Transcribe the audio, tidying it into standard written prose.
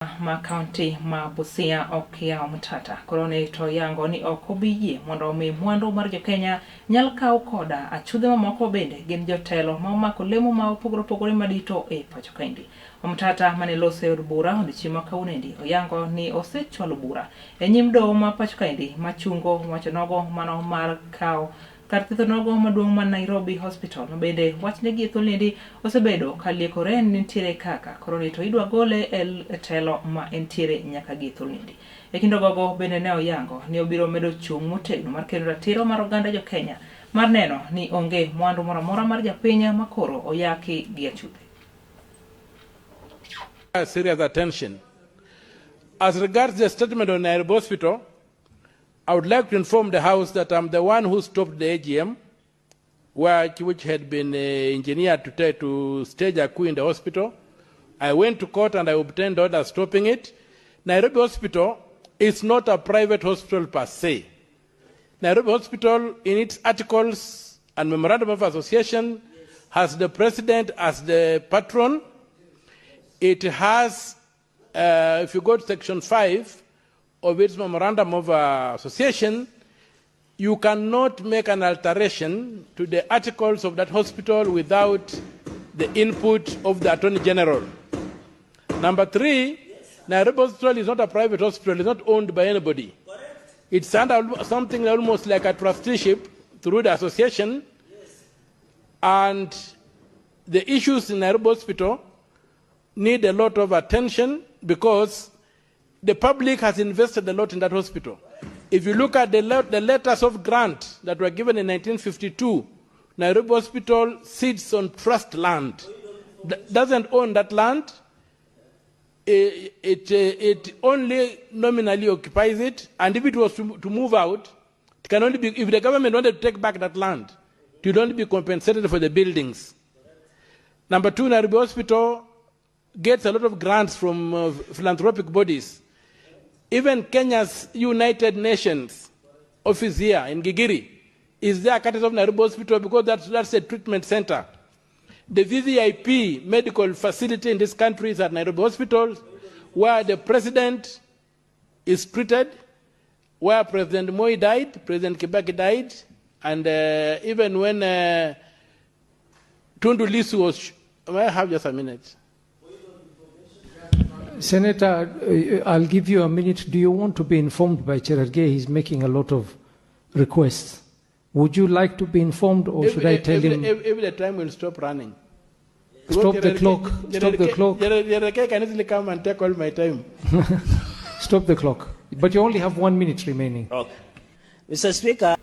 ma kaunti ma Busia okia mtata korone to yango ni okobiyie mondo mi mwandu mar Kenya nyal kaw koda achudhe mamoko bende gin jotelo ma omako lemo ma opogore madito e pacho kaendi. Mtata mane lose od bura odiochieng' kaunendi oyango ni osechwalo bura e nyim doho ma pacho kaendi machungo wacho nogo mano mar kaw kar thieth nogo maduong' ma Nairobi Hospital bende wachne gi thuolni osebedo kaliekore nitiere kaka koroni to idwa gole e telo ma entiere nyaka gi thuolni. E kinde gogo bende ne oyango ni obiro medo chung' motegno mar kendo ratiro mar oganda jo Kenya mar neno ni onge mwandu moro amora mar japiny makoro oyaki gi achudhe. Serious attention. As regards the statement of Nairobi Hospital, I would like to inform the House that I'm the one who stopped the AGM, which had been engineered to stage a coup in the hospital. I went to court and I obtained orders stopping it. Nairobi Hospital is not a private hospital per se. Nairobi Hospital, in its articles and memorandum of association, has the president as the patron. It has, if you go to section 5, of its memorandum of association, you cannot make an alteration to the articles of that hospital without the input of the Attorney General. Number 3, Nairobi Hospital is not a private hospital, it's not owned by anybody. It's under something almost like a trusteeship through the association, and the issues in Nairobi Hospital need a lot of attention because the public has invested a lot in that hospital. If you look at the letters of grant that were given in 1952, Nairobi Hospital sits on trust land. Doesn't own that land. It only nominally occupies it, and if it was to move out, it can only be, if the government wanted to take back that land, it would only be compensated for the buildings. Number 2, Nairobi Hospital gets a lot of grants from philanthropic bodies. Even Kenya's United Nations office here in Gigiri is there courtesy of Nairobi Hospital because that's a treatment center. The VVIP medical facility in this country is at Nairobi Hospital, where the president is treated, where President Moi died, President Kibaki died, and even when Tundu Lissu was... May I have just a minute? Senator, I'll give you a minute. Do you want to be informed by Cherargei? He's making a lot of requests. Would you like to be informed, or should I tell him? If the time will stop running. Stop the clock. Stop the clock. Cherargei can easily come and take all my time. Stop the clock. But you only have 1 minute remaining. Okay. Mr. Speaker.